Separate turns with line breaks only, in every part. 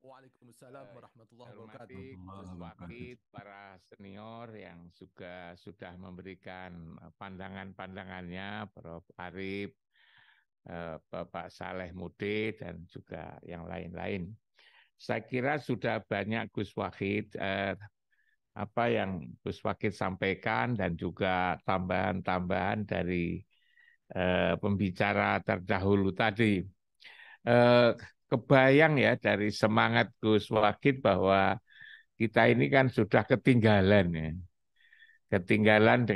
Waalaikumsalam warahmatullahi
Saya
wabarakatuh.
hormati
Allah
Gus
wabarakatuh.
Wakid, para senior yang juga sudah memberikan pandangan-pandangannya, Prof. Arif, Bapak Saleh Mude, dan juga yang lain-lain. Saya kira sudah banyak Gus Wakid apa yang Gus Wakid sampaikan dan juga tambahan-tambahan dari pembicara terdahulu tadi. Eh, Kebayang ya dari semangat Gus Wakid bahwa kita ini kan sudah ketinggalan ya. Ketinggalan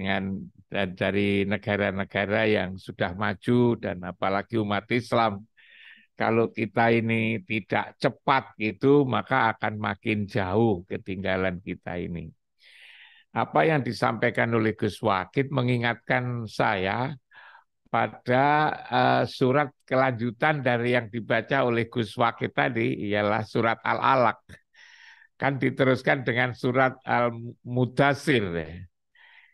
dari negara-negara yang sudah maju dan apalagi umat Islam. Kalau kita ini tidak cepat gitu, maka akan makin jauh ketinggalan kita ini. Apa yang disampaikan oleh Gus Wakid mengingatkan saya pada surat kelanjutan dari yang dibaca oleh Gus Wakid tadi, ialah surat Al-Alaq. Kan diteruskan dengan surat Al-Mudassir.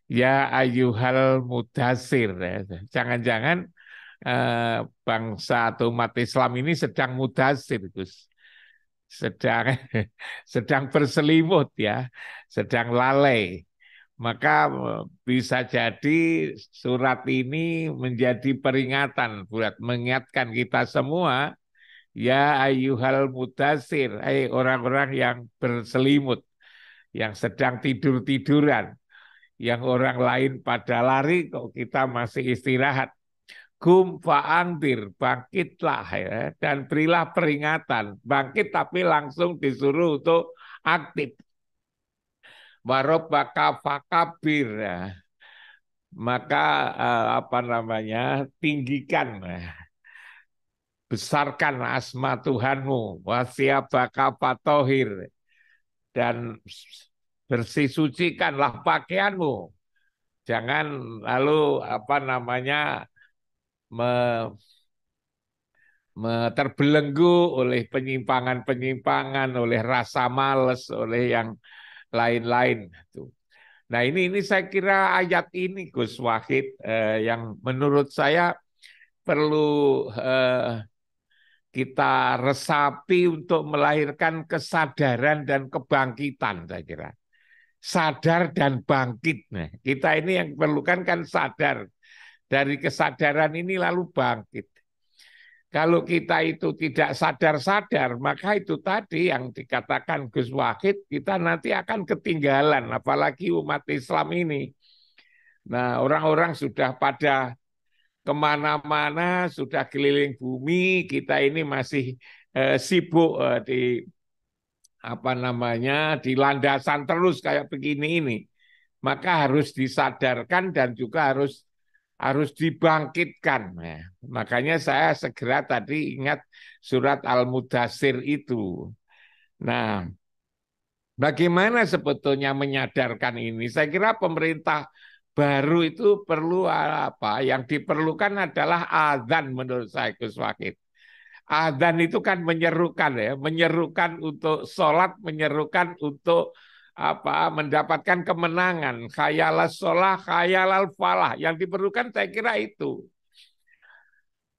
Ya ayyuhal mudasir. Jangan-jangan bangsa atau umat Islam ini sedang mudasir, Gus. Sedang sedang berselimut ya, sedang lalai. Maka bisa jadi surat ini menjadi peringatan buat mengingatkan kita semua, ya ayyuhal mudasir, orang-orang yang berselimut, yang sedang tidur-tiduran, yang orang lain pada lari kok kita masih istirahat. Gum fa'angdir, bangkitlah ya, dan berilah peringatan. Bangkit tapi langsung disuruh untuk aktif. Warobbaka fakabir ya. Maka apa namanya, tinggikan, besarkan asma Tuhanmu, wasiabaka fatohir, dan bersih sucikanlah pakaianmu. Jangan lalu apa namanya terbelenggu oleh penyimpangan-penyimpangan, oleh rasa malas, oleh yang lain-lain. Nah ini saya kira ayat ini Gus Wahid yang menurut saya perlu kita resapi untuk melahirkan kesadaran dan kebangkitan, saya kira. Sadar dan bangkit. Nah, kita ini yang perlukan kan sadar. Dari kesadaran ini lalu bangkit. Kalau kita itu tidak sadar-sadar, maka itu tadi yang dikatakan Gus Wahid, kita nanti akan ketinggalan, apalagi umat Islam ini. Nah, orang-orang sudah pada kemana-mana, sudah keliling bumi, kita ini masih sibuk di apa namanya, di landasan terus kayak begini ini. Maka harus disadarkan dan juga harus dibangkitkan. Nah, makanya saya segera tadi ingat surat Al-Mudassir itu. Nah, bagaimana sebetulnya menyadarkan ini? Saya kira pemerintah baru itu perlu apa? Yang diperlukan adalah azan menurut saya, Gus Wakid. Azan itu kan menyerukan ya, menyerukan untuk sholat, menyerukan untuk apa mendapatkan kemenangan, khayalal sholah, khayalal falah. Yang diperlukan saya kira itu.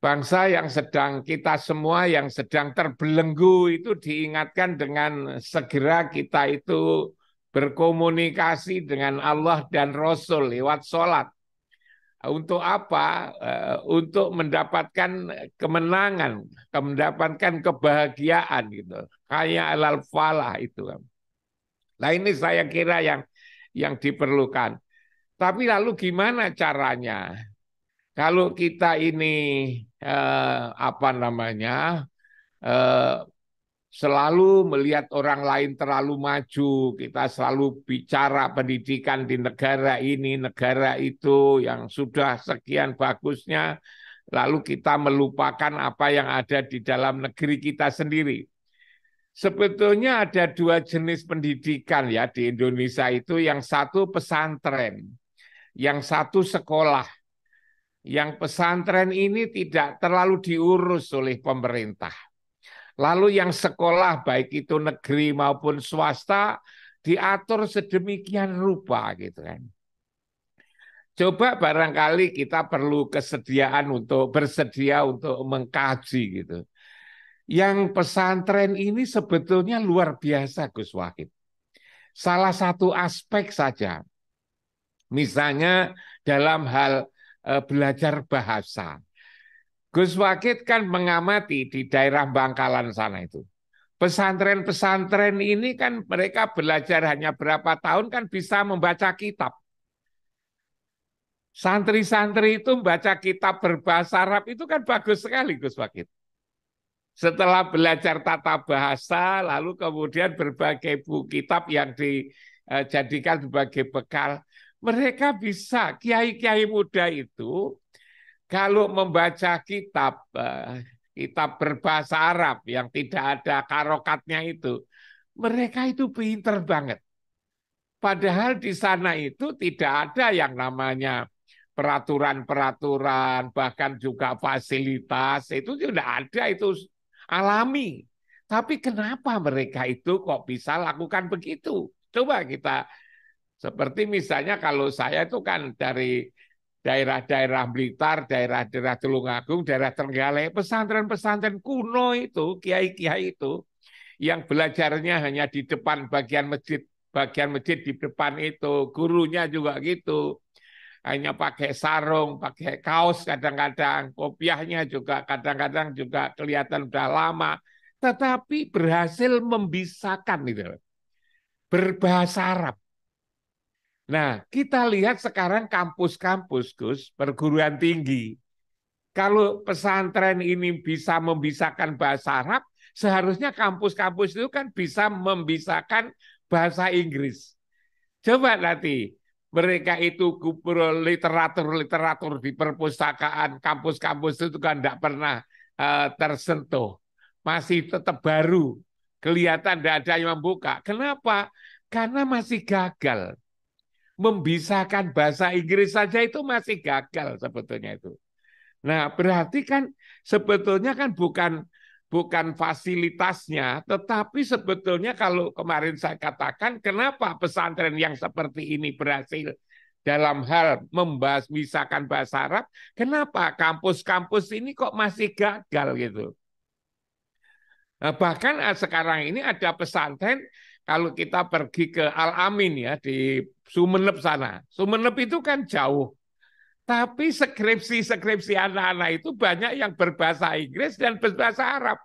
Bangsa yang sedang kita semua yang sedang terbelenggu itu diingatkan dengan segera kita itu berkomunikasi dengan Allah dan Rasul lewat sholat. Untuk apa? Untuk mendapatkan kemenangan, mendapatkan kebahagiaan gitu. Kayak alal falah itu. Nah ini saya kira yang diperlukan. Tapi lalu gimana caranya? Kalau kita ini apa namanya eh, selalu melihat orang lain terlalu maju, kita selalu bicara pendidikan di negara ini, negara itu yang sudah sekian bagusnya, lalu kita melupakan apa yang ada di dalam negeri kita sendiri. Sebetulnya ada dua jenis pendidikan ya di Indonesia itu, yang satu pesantren, yang satu sekolah. Yang pesantren ini tidak terlalu diurus oleh pemerintah. Lalu yang sekolah baik itu negeri maupun swasta diatur sedemikian rupa gitu kan. Coba barangkali kita perlu bersedia untuk mengkaji gitu. Yang pesantren ini sebetulnya luar biasa, Gus Wahid. Salah satu aspek saja, misalnya dalam hal belajar bahasa. Gus Wahid kan mengamati di daerah Bangkalan sana itu. Pesantren-pesantren ini kan mereka belajar hanya berapa tahun kan bisa membaca kitab. Santri-santri itu membaca kitab berbahasa Arab itu kan bagus sekali, Gus Wahid. Setelah belajar tata bahasa, lalu kemudian berbagai buku kitab yang dijadikan sebagai bekal, mereka bisa, kiai-kiai muda itu, kalau membaca kitab, kitab berbahasa Arab yang tidak ada karokatnya itu, mereka itu pinter banget. Padahal di sana itu tidak ada yang namanya peraturan-peraturan, bahkan juga fasilitas, itu tidak ada, itu alami. Tapi kenapa mereka itu kok bisa lakukan begitu? Coba kita, seperti misalnya kalau saya itu kan dari daerah-daerah Blitar, daerah-daerah Tulungagung, daerah Trenggalek, pesantren-pesantren kuno itu, kiai-kiai itu, yang belajarnya hanya di depan bagian masjid di depan itu, gurunya juga gitu, hanya pakai sarung, pakai kaos kadang-kadang, kopiahnya juga kadang-kadang juga kelihatan udah lama, tetapi berhasil membisahkan itu berbahasa Arab. Nah, kita lihat sekarang kampus-kampus, Gus, perguruan tinggi. Kalau pesantren ini bisa membisahkan bahasa Arab, seharusnya kampus-kampus itu kan bisa membisahkan bahasa Inggris. Coba nanti mereka itu literatur-literatur di perpustakaan kampus-kampus itu kan tidak pernah tersentuh. Masih tetap baru. Kelihatan tidak ada yang membuka. Kenapa? Karena masih gagal. Membisahkan bahasa Inggris saja itu masih gagal sebetulnya itu. Nah, berarti kan sebetulnya kan bukan fasilitasnya, tetapi sebetulnya kalau kemarin saya katakan, kenapa pesantren yang seperti ini berhasil dalam hal membisahkan bahasa Arab, kenapa kampus-kampus ini kok masih gagal gitu. Nah, bahkan sekarang ini ada pesantren, kalau kita pergi ke Al-Amin ya, di Sumeneb sana. Sumeneb itu kan jauh. Tapi skripsi anak-anak itu banyak yang berbahasa Inggris dan berbahasa Arab.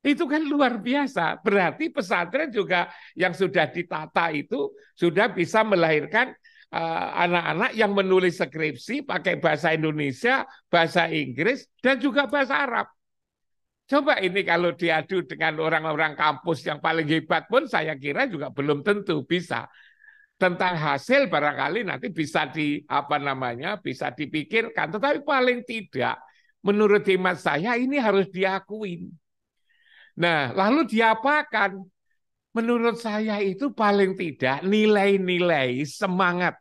Itu kan luar biasa. Berarti pesantren juga yang sudah ditata itu sudah bisa melahirkan anak-anak yang menulis skripsi pakai bahasa Indonesia, bahasa Inggris, dan juga bahasa Arab. Coba ini kalau diadu dengan orang-orang kampus yang paling hebat pun saya kira juga belum tentu bisa. Tentang hasil barangkali nanti bisa bisa dipikirkan, tetapi paling tidak menurut hemat saya ini harus diakuin. Nah, lalu diapakan? Menurut saya itu paling tidak nilai-nilai semangat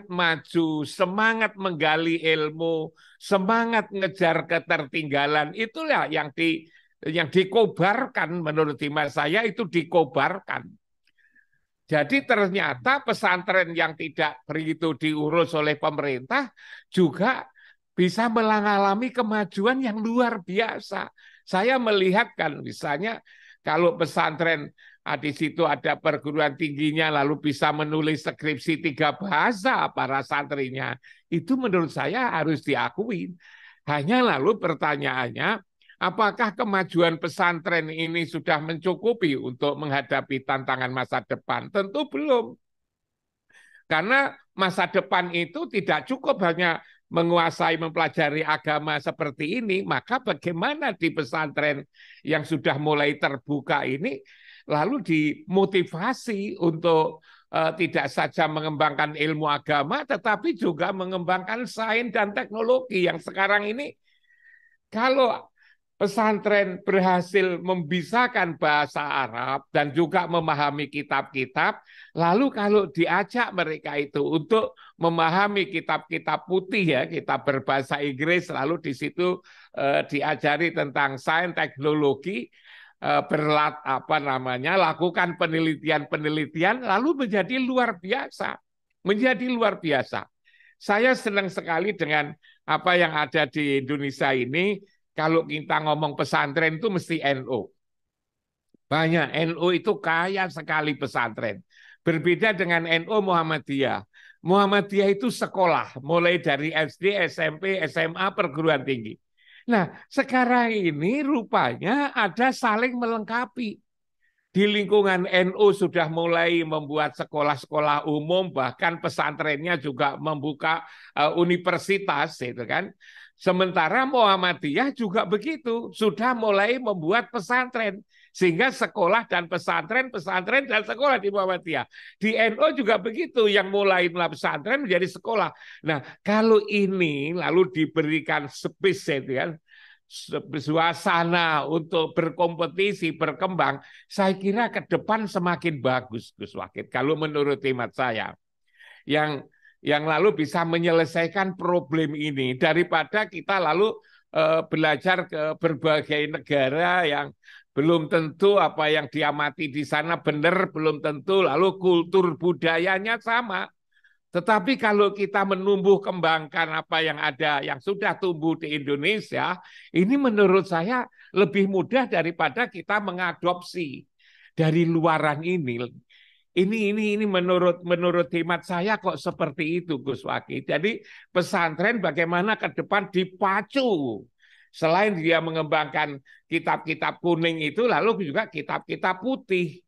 maju, semangat menggali ilmu, semangat ngejar ketertinggalan, itulah yang dikobarkan. Menurut hemat saya itu dikobarkan. Jadi ternyata pesantren yang tidak begitu diurus oleh pemerintah juga bisa mengalami kemajuan yang luar biasa. Saya melihat kan misalnya kalau pesantren di situ ada perguruan tingginya lalu bisa menulis skripsi 3 bahasa para santrinya, itu menurut saya harus diakui. Hanya lalu pertanyaannya, apakah kemajuan pesantren ini sudah mencukupi untuk menghadapi tantangan masa depan? Tentu belum. Karena masa depan itu tidak cukup hanya menguasai mempelajari agama seperti ini, maka bagaimana di pesantren yang sudah mulai terbuka ini lalu dimotivasi untuk tidak saja mengembangkan ilmu agama tetapi juga mengembangkan sains dan teknologi yang sekarang ini. Kalau pesantren berhasil membisahkan bahasa Arab dan juga memahami kitab-kitab, lalu kalau diajak mereka itu untuk memahami kitab-kitab putih ya, kitab berbahasa Inggris, lalu di situ diajari tentang sains teknologi, lakukan penelitian-penelitian, lalu menjadi luar biasa, menjadi luar biasa. Saya senang sekali dengan apa yang ada di Indonesia ini. kalau kita ngomong pesantren itu mesti NU. Banyak, NU itu kaya sekali pesantren. Berbeda dengan NU Muhammadiyah. Muhammadiyah itu sekolah, mulai dari SD, SMP, SMA, perguruan tinggi. Nah, sekarang ini rupanya ada saling melengkapi. Di lingkungan NU sudah mulai membuat sekolah-sekolah umum, bahkan pesantrennya juga membuka universitas, itu kan. Sementara Muhammadiyah juga begitu, sudah mulai membuat pesantren, sehingga sekolah dan pesantren, pesantren dan sekolah di Muhammadiyah. Di NU juga begitu, yang mulai pesantren menjadi sekolah. Nah, kalau ini lalu diberikan space, itu kan, suasana untuk berkompetisi, berkembang, saya kira ke depan semakin bagus, Gus Wakid. Kalau menurut hemat saya, yang lalu bisa menyelesaikan problem ini daripada kita lalu belajar ke berbagai negara yang belum tentu apa yang diamati di sana benar, belum tentu lalu kultur budayanya sama. Tetapi kalau kita menumbuh kembangkan apa yang ada, yang sudah tumbuh di Indonesia, ini menurut saya lebih mudah daripada kita mengadopsi dari luaran ini. Ini menurut hemat saya kok seperti itu, Gus Waki. Jadi pesantren bagaimana ke depan dipacu. Selain dia mengembangkan kitab-kitab kuning itu, lalu juga kitab-kitab putih.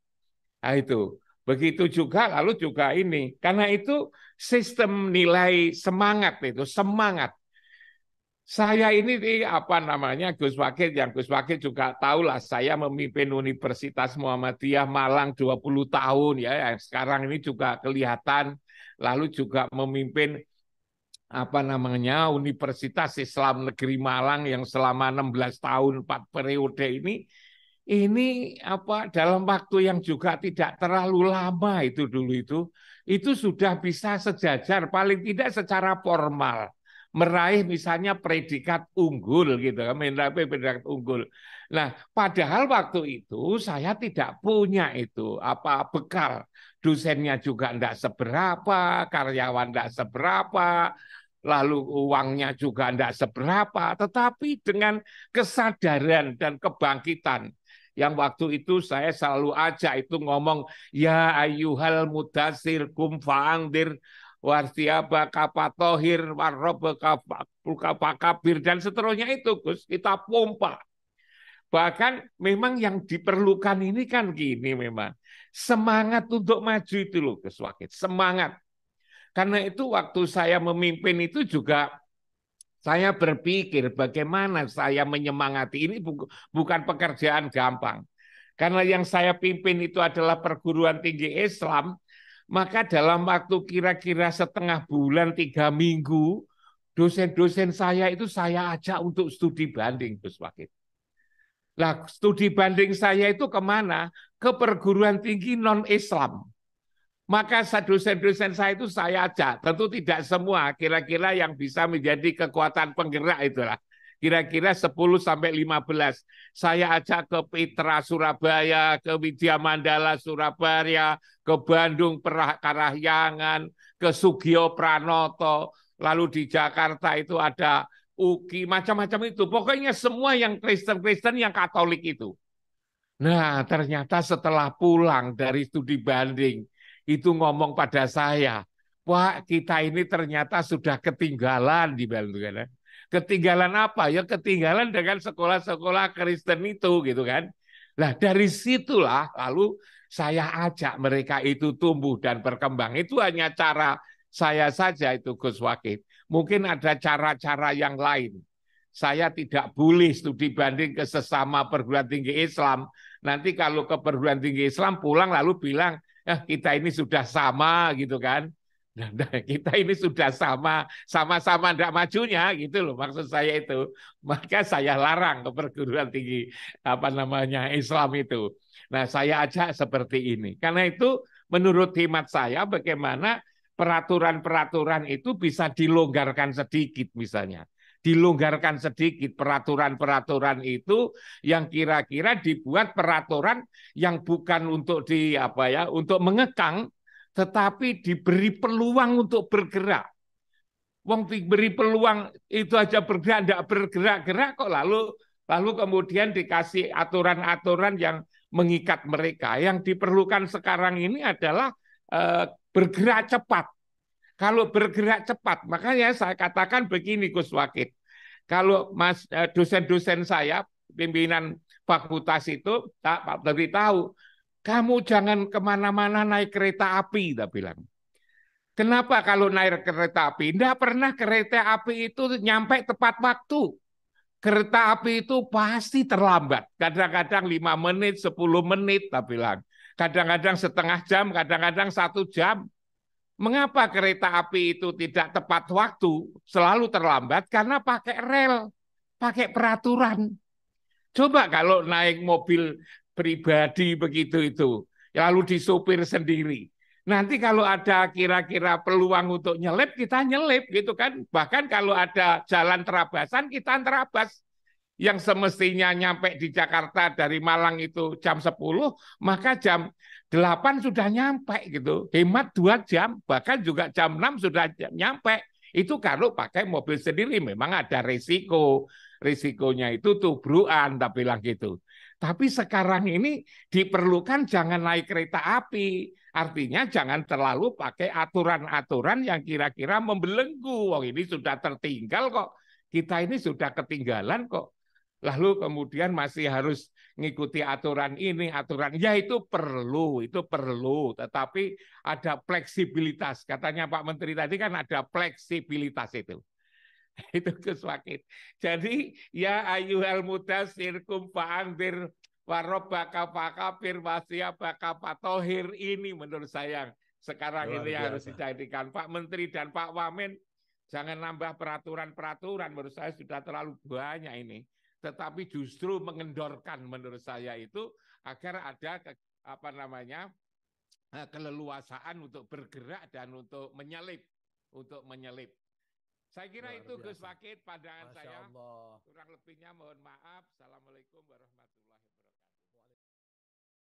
Nah itu. Begitu juga lalu juga ini. Karena itu sistem nilai semangat itu, semangat. Saya ini apa namanya Gus Wakid, yang Gus Wakid juga tahulah saya memimpin Universitas Muhammadiyah Malang 20 tahun ya, yang sekarang ini juga kelihatan, lalu juga memimpin apa namanya Universitas Islam Negeri Malang yang selama 16 tahun 4 periode ini apa dalam waktu yang juga tidak terlalu lama itu dulu itu sudah bisa sejajar paling tidak secara formal meraih misalnya predikat unggul gitu kan, meraih predikat unggul. Nah, padahal waktu itu saya tidak punya itu apa bekal, dosennya juga enggak seberapa, karyawan enggak seberapa, lalu uangnya juga enggak seberapa, tetapi dengan kesadaran dan kebangkitan yang waktu itu saya selalu ajak itu ngomong ya ayyuhal mudassir kum fa'andir wartiaba kapatohir warroba kapakabir dan seterusnya itu Gus, kita pompa. Bahkan memang yang diperlukan ini kan gini memang semangat untuk maju itu loh Gus Wakid, semangat. Karena itu waktu saya memimpin itu juga saya berpikir bagaimana saya menyemangati ini bukan pekerjaan gampang. Karena yang saya pimpin itu adalah perguruan tinggi Islam, maka dalam waktu kira-kira setengah bulan, 3 minggu, dosen-dosen saya itu saya ajak untuk studi banding, Gus Wakid. Nah, studi banding saya itu kemana? Ke perguruan tinggi non-Islam. Maka dosen-dosen saya itu saya ajak, tentu tidak semua, kira-kira yang bisa menjadi kekuatan penggerak itulah. Kira-kira 10 sampai 15. Saya ajak ke Pitra Surabaya, ke Widya Mandala Surabaya, ke Bandung Karahyangan, ke Sugio Pranoto, lalu di Jakarta itu ada UKI, macam-macam itu. Pokoknya semua yang Kristen-Kristen, yang Katolik itu. Nah, ternyata setelah pulang dari studi banding, itu ngomong pada saya, wah kita ini ternyata sudah ketinggalan di Bandung. Ketinggalan apa? Ya ketinggalan dengan sekolah-sekolah Kristen itu gitu kan. Nah dari situlah lalu saya ajak mereka itu tumbuh dan berkembang. Itu hanya cara saya saja itu Gus Wakid. Mungkin ada cara-cara yang lain. Saya tidak boleh studi banding ke sesama perguruan tinggi Islam. Nanti kalau ke perguruan tinggi Islam pulang lalu bilang, kita ini sudah sama gitu kan. Nah, kita ini sudah sama-sama tidak majunya gitu loh maksud saya itu. Maka saya larang ke perguruan tinggi apa namanya Islam itu. Nah, saya ajak seperti ini. Karena itu menurut hemat saya bagaimana peraturan-peraturan itu bisa dilonggarkan sedikit misalnya. Dilonggarkan sedikit peraturan-peraturan itu yang kira-kira dibuat peraturan yang bukan untuk untuk mengekang, tetapi diberi peluang untuk bergerak. Wong diberi peluang itu aja bergerak, tidak bergerak-gerak kok lalu kemudian dikasih aturan-aturan yang mengikat mereka. Yang diperlukan sekarang ini adalah bergerak cepat. Kalau bergerak cepat, makanya saya katakan begini Gus Wakid. Kalau dosen-dosen saya, pimpinan fakultas itu, Pak beritahu, kamu jangan kemana-mana naik kereta api, dia bilang. Kenapa kalau naik kereta api? Tidak pernah kereta api itu nyampe tepat waktu. Kereta api itu pasti terlambat. Kadang-kadang 5 menit, 10 menit, tak bilang. Kadang-kadang setengah jam, kadang-kadang 1 jam. Mengapa kereta api itu tidak tepat waktu, selalu terlambat? Karena pakai rel, pakai peraturan. Coba kalau naik mobil pribadi begitu itu, lalu disopir sendiri. Nanti kalau ada kira-kira peluang untuk nyelip, kita nyelip gitu kan. Bahkan kalau ada jalan terabasan, kita terabas. Yang semestinya nyampe di Jakarta dari Malang itu jam 10, maka jam 8 sudah nyampe gitu. Hemat 2 jam, bahkan juga jam 6 sudah nyampe. Itu kalau pakai mobil sendiri memang ada risiko. Risikonya itu tubrukan, tak bilang gitu. Tapi sekarang ini diperlukan jangan naik kereta api. Artinya jangan terlalu pakai aturan-aturan yang kira-kira membelenggu. Wah, ini sudah tertinggal kok. Kita ini sudah ketinggalan kok. Lalu kemudian masih harus ngikuti aturan ini, aturan ya itu perlu, tetapi ada fleksibilitas. Katanya Pak Menteri tadi kan ada fleksibilitas itu. Itu Gus Wakid. Jadi ya ayuhal mudasir kum fa'andir warobaka fakafir wasiyabaka patohir, ini menurut saya sekarang
Luar
ini
biasa.
harus dijadikan Pak Menteri dan Pak Wamen. Jangan nambah peraturan-peraturan, menurut saya sudah terlalu banyak ini. Tetapi justru mengendorkan menurut saya itu agar ada keleluasaan untuk bergerak dan untuk menyelip. Saya kira luar itu biasa. Gus Wakid pandangan saya. Kurang lebihnya mohon maaf. Assalamualaikum warahmatullahi wabarakatuh.